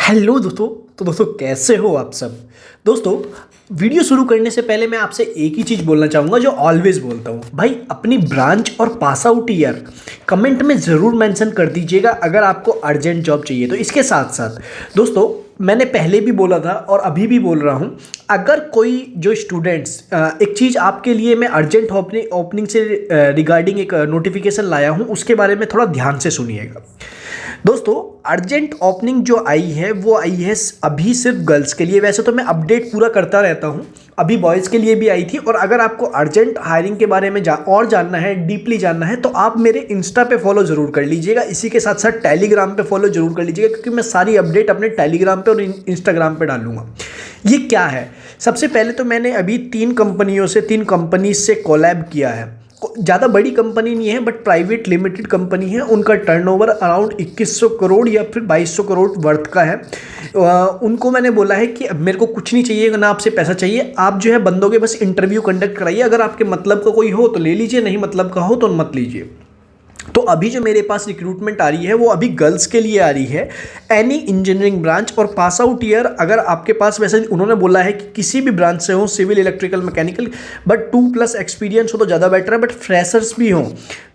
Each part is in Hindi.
हेलो दोस्तों। तो दोस्तों कैसे हो आप सब। दोस्तों वीडियो शुरू करने से पहले मैं आपसे एक ही चीज़ बोलना चाहूँगा जो ऑलवेज बोलता हूँ, भाई अपनी ब्रांच और पास आउट ईयर कमेंट में ज़रूर मेंशन कर दीजिएगा अगर आपको अर्जेंट जॉब चाहिए। तो इसके साथ साथ दोस्तों मैंने पहले भी बोला था और अभी भी बोल रहा हूँ, अगर कोई जो स्टूडेंट्स एक चीज़ आपके लिए मैं अर्जेंट ओपनिंग से रिगार्डिंग एक नोटिफिकेशन लाया हूँ, उसके बारे में थोड़ा ध्यान से सुनिएगा। दोस्तों अर्जेंट ओपनिंग जो आई है वो आई है अभी सिर्फ गर्ल्स के लिए। वैसे तो मैं अपडेट पूरा करता रहता हूँ, अभी बॉयज़ के लिए भी आई थी। और अगर आपको अर्जेंट हायरिंग के बारे में और जानना है, डीपली जानना है, तो आप मेरे इंस्टा पे फॉलो ज़रूर कर लीजिएगा। इसी के साथ साथ टेलीग्राम पे फॉलो ज़रूर कर लीजिएगा, क्योंकि मैं सारी अपडेट अपने टेलीग्राम पे और इंस्टाग्राम पे डालूंगा। ये क्या है, सबसे पहले तो मैंने अभी तीन कंपनीज से कोलैब किया है। ज़्यादा बड़ी कंपनी नहीं है, बट प्राइवेट लिमिटेड कंपनी है। उनका टर्नओवर अराउंड 2100 करोड़ या फिर 2200 करोड़ वर्थ का है। उनको मैंने बोला है कि अब मेरे को कुछ नहीं चाहिए, ना आपसे पैसा चाहिए, आप जो है बंदों के बस इंटरव्यू कंडक्ट कराइए। अगर आपके मतलब का कोई हो तो ले लीजिए, नहीं मतलब का हो तो मत लीजिए। तो अभी जो मेरे पास रिक्रूटमेंट आ रही है वो अभी गर्ल्स के लिए आ रही है। एनी इंजीनियरिंग ब्रांच और पास आउट ईयर अगर आपके पास, वैसे उन्होंने बोला है कि किसी भी ब्रांच से हो, civil, electrical, mechanical, but 2+ experience हो तो ज़्यादा बेटर है। बट फ्रेशर्स भी हों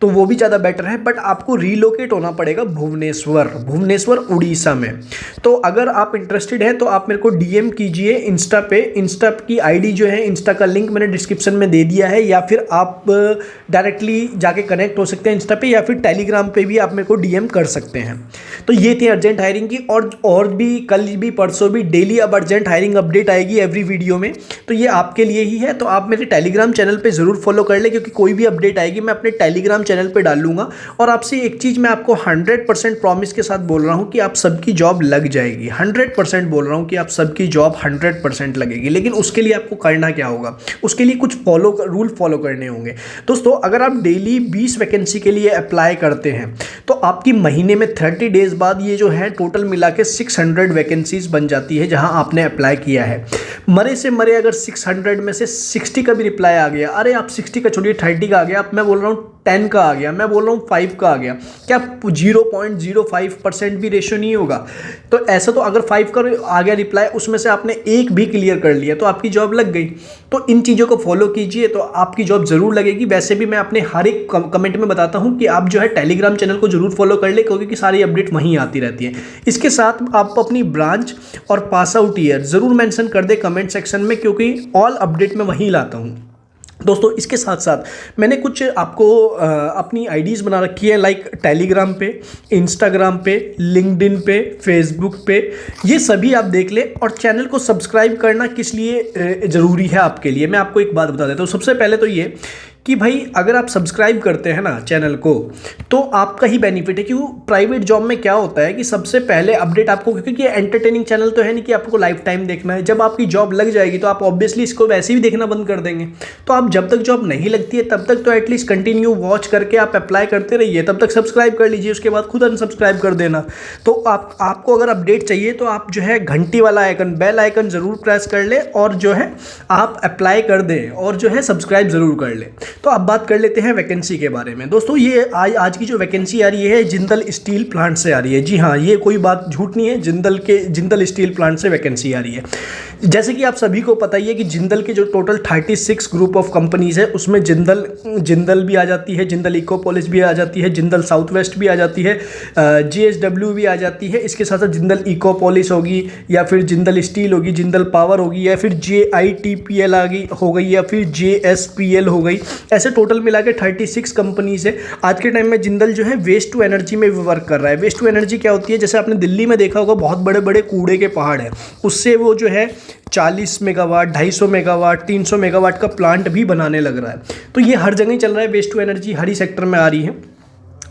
तो वो भी ज़्यादा बेटर है। बट आपको रीलोकेट होना पड़ेगा भुवनेश्वर उड़ीसा में। तो अगर आप इंटरेस्टेड हैं तो आप मेरे को डीएम कीजिए इंस्टा पे। इंस्टा की आईडी जो है, इंस्टा का लिंक मैंने डिस्क्रिप्शन में दे दिया है, या फिर आप डायरेक्टली जाके कनेक्ट हो सकते हैं इंस्टा पे, या फिर टेलीग्राम पे भी आप मेरे को डीएम कर सकते हैं। तो ये थी अर्जेंट हायरिंग की, और भी कल भी परसों भी डेली अब अर्जेंट हायरिंग अपडेट आएगी एवरी वीडियो में। तो ये आपके लिए ही है। तो आप मेरे टेलीग्राम चैनल पे ज़रूर फॉलो कर ले, क्योंकि कोई भी अपडेट आएगी मैं अपने टेलीग्राम चैनल पे डाल लूँगा। और आपसे एक चीज़ मैं आपको 100% प्रॉमिस के साथ बोल रहा हूँ कि आप सबकी जॉब लग जाएगी। 100% बोल रहा हूँ कि आप सबकी जॉब 100% लगेगी। लेकिन उसके लिए आपको करना क्या होगा, उसके लिए कुछ रूल फॉलो करने होंगे। दोस्तों अगर आप डेली 20 वैकेंसी के लिए अप्लाई करते हैं तो आपकी महीने में 30 डेज बाद ये जो है टोटल मिला के 600 वैकेंसीज बन जाती है जहां आपने अप्लाई किया है। मरे से मरे अगर 600 में से 60 का भी रिप्लाई आ गया, अरे आप 60 का छोड़िए, 30 का आ गया, मैं बोल रहा हूँ 10 का आ गया, मैं बोल रहा हूँ 5 का आ गया, क्या 0.05% भी रेशियो नहीं होगा? तो ऐसा तो अगर 5 का आ गया रिप्लाई, उसमें से आपने एक भी क्लियर कर लिया तो आपकी जॉब लग गई। तो इन चीज़ों को फॉलो कीजिए तो आपकी जॉब ज़रूर लगेगी। वैसे भी मैं अपने हर एक कमेंट में बताता हूँ कि आप जो है टेलीग्राम चैनल को जरूर फॉलो कर ले, क्योंकि सारी अपडेट वहीं आती रहती है। इसके साथ आप अपनी ब्रांच और पास आउट ईयर ज़रूर मेंशन कर दे कमेंट सेक्शन में, क्योंकि ऑल अपडेट मैं वहीं लाता हूँ। दोस्तों इसके साथ साथ मैंने कुछ आपको अपनी आईडीज़ बना रखी है, लाइक टेलीग्राम पे, इंस्टाग्राम पे, लिंक्डइन पे, फेसबुक पे, ये सभी आप देख ले। और चैनल को सब्सक्राइब करना किस लिए ज़रूरी है आपके लिए, मैं आपको एक बात बता देता हूँ। सबसे पहले तो ये कि भाई अगर आप सब्सक्राइब करते हैं ना चैनल को तो आपका ही बेनिफिट है। क्यों, प्राइवेट जॉब में क्या होता है कि सबसे पहले अपडेट आपको, क्योंकि ये एंटरटेनिंग चैनल तो है नहीं कि आपको लाइफ टाइम देखना है। जब आपकी जॉब लग जाएगी तो आप ऑब्वियसली इसको वैसे ही देखना बंद कर देंगे। तो आप जब तक जॉब नहीं लगती है तब तक तो एटलीस्ट कंटिन्यू वॉच करके आप अप्लाई करते रहिए, तब तक सब्सक्राइब कर लीजिए, उसके बाद खुद अनसब्सक्राइब कर देना। तो आपको अगर अपडेट चाहिए तो आप जो है घंटी वाला आइकन, बेल आइकन ज़रूर प्रेस कर ले, और जो है आप अप्लाई कर दें, और जो है सब्सक्राइब ज़रूर कर ले। तो अब बात कर लेते हैं वैकेंसी के बारे में। दोस्तों ये आज की जो वैकेंसी आ रही है जिंदल स्टील प्लांट से आ रही है। जी हाँ, ये कोई बात झूठ नहीं है, जिंदल स्टील प्लांट से वैकेंसी आ रही है। जैसे कि आप सभी को पता ही है कि जिंदल के जो टोटल 36 ग्रुप ऑफ कंपनीज है उसमें जिंदल भी आ जाती है, जिंदल इकोपोलिस भी आ जाती है, जिंदल साउथ वेस्ट भी आ जाती है, JSW भी आ जाती है। इसके साथ साथ जिंदल इकोपोलिस होगी, या फिर जिंदल स्टील होगी, जिंदल पावर होगी, या फिर JITPL हो गई, या फिर JSPL हो गई। ऐसे टोटल मिला के 36 कंपनीज है। आज के टाइम में जिंदल जो है वेस्ट टू एनर्जी में वर्क कर रहा है। वेस्ट टू एनर्जी क्या होती है, जैसे आपने दिल्ली में देखा होगा बहुत बड़े बड़े कूड़े के पहाड़ हैं, उससे वो जो है 40 मेगावाट, 250 मेगावाट, 300 मेगावाट का प्लांट भी बनाने लग रहा है। तो ये हर जगह ही चल रहा है, वेस्ट टू एनर्जी हर ही सेक्टर में आ रही है।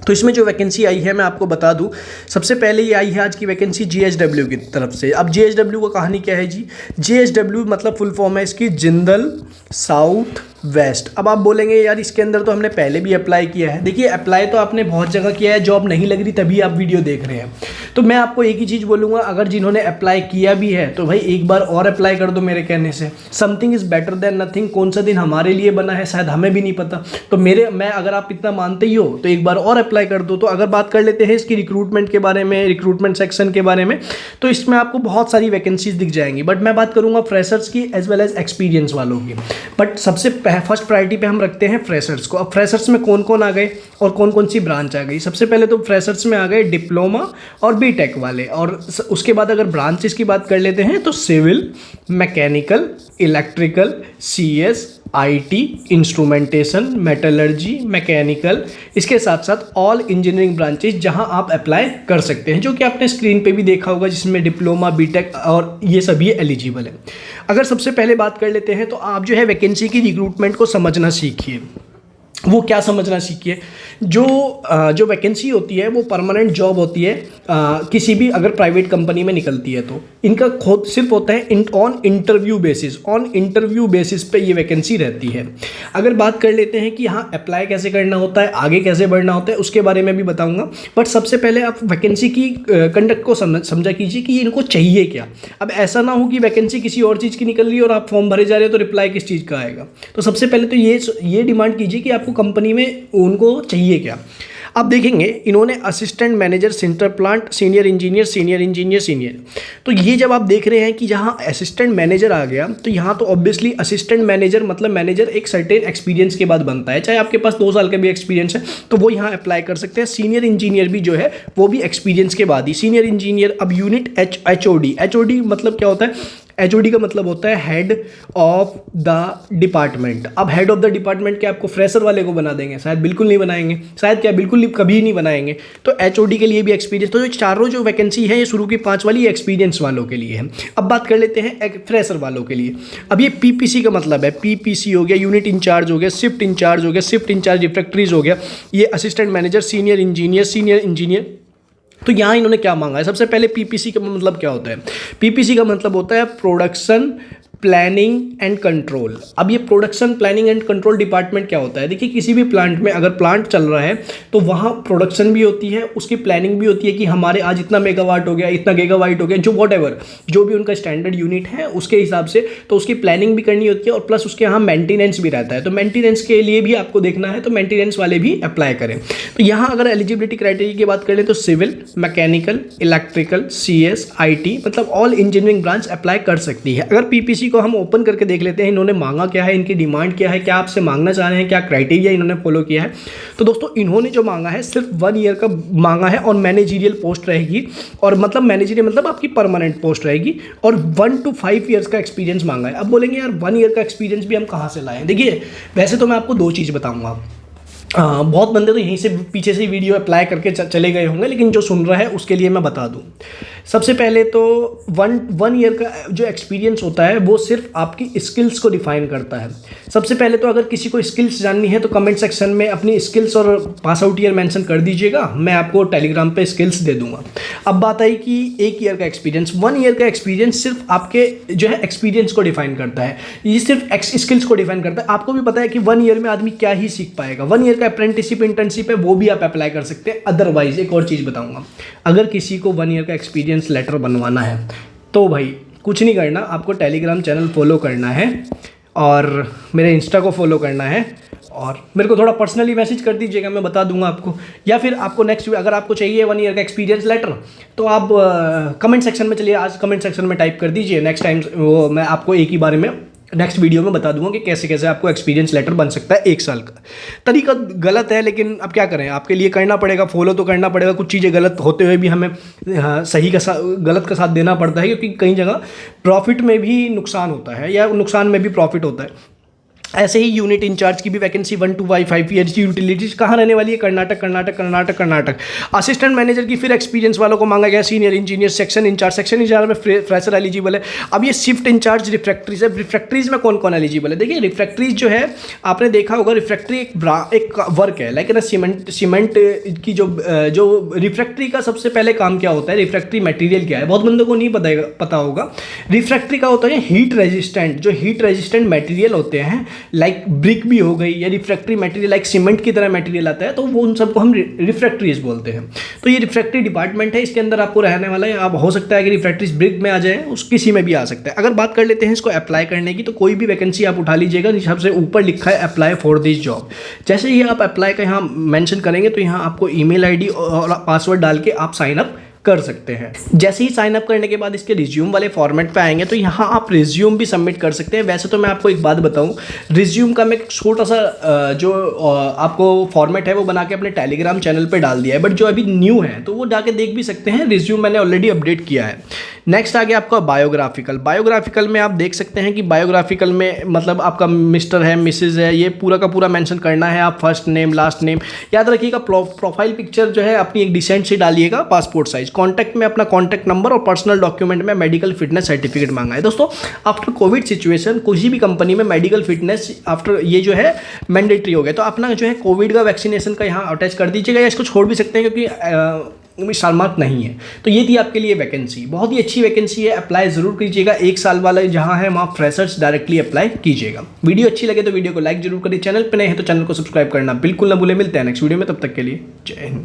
तो इसमें जो वैकेंसी आई है मैं आपको बता दूं, सबसे पहले ये आई है आज की वैकेंसी JSW की तरफ से। अब JSW का कहानी क्या है जी, JSW मतलब फुल फॉर्म है इसकी जिंदल साउथ वेस्ट। अब आप बोलेंगे यार इसके अंदर तो हमने पहले भी अप्लाई किया है। देखिए अप्लाई तो आपने बहुत जगह किया है, जॉब नहीं लग रही तभी आप वीडियो देख रहे हैं। तो मैं आपको एक ही चीज़ बोलूँगा, अगर जिन्होंने अप्लाई किया भी है तो भाई एक बार और अप्लाई कर दो मेरे कहने से। Something is better than nothing. कौन सा दिन हमारे लिए बना है शायद हमें भी नहीं पता। तो मैं अगर आप इतना मानते ही हो तो एक बार और अप्लाई कर दो। तो अगर बात कर लेते हैं इसकी रिक्रूटमेंट के बारे में, रिक्रूटमेंट सेक्शन के बारे में, तो इसमें आपको बहुत सारी वैकेंसीज दिख जाएंगी। बट मैं बात करूँगा फ्रेशर्स की एज वेल एज एक्सपीरियंस वालों की। बट सबसे फर्स्ट प्रायोरिटी पे हम रखते हैं फ्रेशर्स को। अब फ्रेशर्स में कौन कौन आ गए और कौन कौन सी ब्रांच आ गई? सबसे पहले तो फ्रेशर्स में आ गए डिप्लोमा और बीटेक वाले, और उसके बाद अगर ब्रांचेस की बात कर लेते हैं तो civil, mechanical, electrical, CS, IT, instrumentation, metallurgy, mechanical, इसके साथ साथ ऑल इंजीनियरिंग ब्रांचेस जहां आप अप्लाई कर सकते हैं, जो कि आपने स्क्रीन पे भी देखा होगा, जिसमें डिप्लोमा, बीटेक और ये सभी एलिजिबल है। अगर सबसे पहले बात कर लेते हैं तो आप जो है वैकेंसी की रिक्रूटमेंट को समझना सीखिए। वो क्या समझना सीखिए? जो वैकेंसी होती है वो परमानेंट जॉब होती है, किसी भी अगर प्राइवेट कंपनी में निकलती है तो इनका खुद सिर्फ होता है ऑन इंटरव्यू बेसिस पे ये वैकेंसी रहती है। अगर बात कर लेते हैं कि हाँ अप्लाई कैसे करना होता है, आगे कैसे बढ़ना होता है, उसके बारे में भी बताऊंगा। बट सबसे पहले आप वैकेंसी की कंडक्ट को समझा कीजिए कि इनको चाहिए क्या। अब ऐसा ना हो कि वैकेंसी किसी और चीज़ की निकल रही है और आप फॉर्म भरे जा रहे हो तो रिप्लाई किस चीज़ का आएगा। तो सबसे पहले तो ये डिमांड कीजिए कि आपको कंपनी में उनको चाहिए क्या। अब देखेंगे इन्होंने assistant manager centre plant, senior engineer. तो ये जब आप देख रहे हैं कि जहाँ असिस्टेंट मैनेजर आ गया तो यहाँ तो ऑब्वियसली असिस्टेंट मैनेजर मतलब मैनेजर एक सर्टेन एक्सपीरियंस के बाद बनता है। चाहे आपके पास 2 साल का भी एक्सपीरियंस है तो वो यहाँ अप्लाई कर सकते हैं। सीनियर इंजीनियर भी जो है वो भी एक्सपीरियंस के बाद ही सीनियर इंजीनियर। अब यूनिट एचओडी मतलब क्या होता है? एचओडी का मतलब होता है हेड ऑफ द डिपार्टमेंट। अब हेड ऑफ द डिपार्टमेंट क्या आपको फ्रेशर वाले को बना देंगे? शायद बिल्कुल नहीं बनाएंगे, शायद क्या बिल्कुल कभी नहीं बनाएंगे। तो एचओडी के लिए भी एक्सपीरियंस। तो जो चारों जो वैकेंसी है ये शुरू की 5 वाली एक्सपीरियंस वालों के लिए है। अब बात कर लेते हैं फ्रेशर वालों के लिए। अब ये पीपीसी का मतलब है, पीपीसी हो गया, यूनिट इंचार्ज हो गया, शिफ्ट इंचार्ज हो गया, शिफ्ट इंचार्ज रिफैक्ट्रीज हो गया, ये असिस्टेंट मैनेजर, सीनियर इंजीनियर। तो यहाँ इन्होंने क्या मांगा है? सबसे पहले पीपीसी का मतलब क्या होता है? पीपीसी का मतलब होता है प्रोडक्शन प्लानिंग एंड कंट्रोल। अब ये production planning and control department क्या होता है? देखिए किसी भी प्लांट में अगर प्लांट चल रहा है तो वहाँ प्रोडक्शन भी होती है, उसकी प्लानिंग भी होती है कि हमारे आज इतना मेगावाट हो गया, इतना गीगावाट हो गया, जो वॉटएवर जो भी उनका स्टैंडर्ड यूनिट है उसके हिसाब से, तो उसकी प्लानिंग भी करनी होती है और प्लस उसके यहाँ मेंटेनेंस भी रहता है। तो मेंटेनेंस के लिए भी आपको देखना है तो मेंटेनेंस वाले भी अप्लाई करें। तो यहाँ अगर एलिजिबिलिटी क्राइटेरिया की बात करें तो civil, mechanical, electrical, CS, IT मतलब ऑल इंजीनियरिंग ब्रांच अप्लाई कर सकती है। अगर पीपीसी को हम ओपन करके देख लेते हैं इन्होंने मांगा क्या है, इनकी डिमांड क्या है, क्या आपसे मांगना चाह रहे हैं, क्या क्राइटेरिया इन्होंने फॉलो किया है। तो दोस्तों इन्होंने जो मांगा है सिर्फ 1 ईयर का मांगा है और मैनेजरियल पोस्ट रहेगी, और मतलब मैनेजरियल मतलब आपकी परमानेंट पोस्ट रहेगी, और 1 to 5 ईयर्स का एक्सपीरियंस मांगा है। अब बोलेंगे यार 1 ईयर का एक्सपीरियंस भी हम कहाँ से लाएं? देखिए वैसे तो मैं आपको 2 चीज़ बताऊंगा। बहुत बंदे तो यहीं से पीछे से वीडियो अप्लाई करके चले गए होंगे, लेकिन जो सुन रहा है उसके लिए मैं बता दूं। सबसे पहले तो 1 ईयर का जो एक्सपीरियंस होता है वो सिर्फ आपकी स्किल्स को डिफाइन करता है। सबसे पहले तो अगर किसी को स्किल्स जाननी है तो कमेंट सेक्शन में अपनी स्किल्स और पास आउट ईयर मेंशन कर दीजिएगा, मैं आपको टेलीग्राम पे स्किल्स दे दूंगा। अब बात आई कि 1 ईयर का एक्सपीरियंस। 1 ईयर का एक्सपीरियंस सिर्फ आपके जो है एक्सपीरियंस को डिफाइन करता है, ये सिर्फ स्किल्स को डिफाइन करता है। आपको भी पता है कि 1 ईयर में आदमी क्या ही सीख पाएगा। 1 ईयर अप्रेंटिसशिप इंटर्नशिप है वो भी आप अप्लाई कर सकते हैं। अदरवाइज एक और चीज़ बताऊंगा, अगर किसी को 1 ईयर का एक्सपीरियंस लेटर बनवाना है तो भाई कुछ नहीं करना, आपको टेलीग्राम चैनल फॉलो करना है और मेरे इंस्टा को फॉलो करना है और मेरे को थोड़ा पर्सनली मैसेज कर दीजिएगा, मैं बता दूंगा आपको। या फिर आपको नेक्स्ट अगर आपको चाहिए 1 ईयर का एक्सपीरियंस लेटर तो आप कमेंट सेक्शन में चलिए, आज कमेंट सेक्शन में टाइप कर दीजिए। नेक्स्ट टाइम वो मैं आपको एक ही बारे में नेक्स्ट वीडियो में बता दूंगा कि कैसे कैसे आपको एक्सपीरियंस लेटर बन सकता है 1 साल का। तरीका गलत है लेकिन अब क्या करें, आपके लिए करना पड़ेगा, फॉलो तो करना पड़ेगा। कुछ चीज़ें गलत होते हुए भी हमें सही का गलत का साथ देना पड़ता है, क्योंकि कई जगह प्रॉफिट में भी नुकसान होता है या नुकसान में भी प्रॉफिट होता है। ऐसे ही यूनिट इंचार्ज की भी वैकेंसी 1 to 5 ईयर्स की यूटिलिटीज कहाँ रहने वाली है? कर्नाटक। असिस्टेंट मैनेजर की फिर एक्सपीरियंस वालों को मांगा गया, सीनियर इंजीनियर, सेक्शन इंचार्ज में फ्रेशर एलिजिबल है। अब ये शिफ्ट इंचार्ज रिफ्रैक्ट्रीज है। रिफ्रैक्ट्रीज में कौन कौन एलिजिबल है? देखिए रिफ्रैक्ट्रीज जो है आपने देखा होगा, रिफ्रैक्ट्री एक वर्क है, लाइक ना सीमेंट की जो रिफ्रैक्ट्री का सबसे पहले काम क्या होता है, रिफ्रैक्ट्री मटेरियल क्या है, बहुत बंदों को नहीं पता होगा। रिफ्रैक्ट्री का होता है हीट रेजिस्टेंट, जो हीट रेजिस्टेंट मटेरियल होते हैं लाइक ब्रिक भी हो गई या रिफ्रैक्टरी मटेरियल लाइक सीमेंट की तरह मटेरियल आता है, तो वो उन सबको हम रिफ्रैक्टरीज बोलते हैं। तो ये रिफ्रैक्टरी डिपार्टमेंट है, इसके अंदर आपको रहने वाला है। आप हो सकता है कि रिफ्रैक्टरीज ब्रिक में आ जाए, उस किसी में भी आ सकता है। अगर बात कर लेते हैं इसको अप्लाई करने की, तो कोई भी वैकेंसी आप उठा लीजिएगा, सबसे ऊपर लिखा है अप्लाई फॉर दिस जॉब। जैसे ही आप अप्लाई का यहाँ मेंशन करेंगे तो यहाँ आपको ईमेल आईडी और पासवर्ड डाल के आप साइन अप कर सकते हैं। जैसे ही साइन अप करने के बाद इसके रिज्यूम वाले फॉर्मेट पे आएंगे तो यहाँ आप रिज्यूम भी सबमिट कर सकते हैं। वैसे तो मैं आपको एक बात बताऊँ, रिज्यूम का मैं छोटा सा जो आपको फॉर्मेट है वो बना के अपने टेलीग्राम चैनल पे डाल दिया है, बट जो अभी न्यू है तो वो जाके देख भी सकते हैं। रिज्यूम मैंने ऑलरेडी अपडेट किया है। नेक्स्ट आ गया आपका बायोग्राफिकल में आप देख सकते हैं कि बायोग्राफिकल में मतलब आपका मिस्टर है, मिसेज है, ये पूरा का पूरा मेंशन करना है। आप फर्स्ट नेम, लास्ट नेम याद रखिएगा। प्रोफाइल पिक्चर जो है अपनी एक डिसेंट सी डालिएगा, पासपोर्ट साइज। कॉन्टैक्ट में अपना कॉन्टैक्ट नंबर और पर्सनल डॉक्यूमेंट में मेडिकल फिटनेस सर्टिफिकेट मांगा है। दोस्तों आफ्टर कोविड सिचुएशन किसी भी कंपनी में मेडिकल फिटनेस आफ्टर ये जो है मैंडेटरी हो गया, तो अपना जो है कोविड का वैक्सीनेशन का यहाँ अटैच कर दीजिएगा, या इसको छोड़ भी सकते हैं क्योंकि शर्मात नहीं है। तो ये थी आपके लिए वैकेंसी, बहुत ही अच्छी वैकेंसी है, अप्लाई ज़रूर कीजिएगा। 1 साल वाला जहां है वहाँ फ्रेशर्स डायरेक्टली अप्लाई कीजिएगा। वीडियो अच्छी लगे तो वीडियो को लाइक जरूर करिए, चैनल पे नए हैं तो चैनल को सब्सक्राइब करना बिल्कुल ना भूलें। मिलते हैं नेक्स्ट वीडियो में, तब तक के लिए जय हिंद।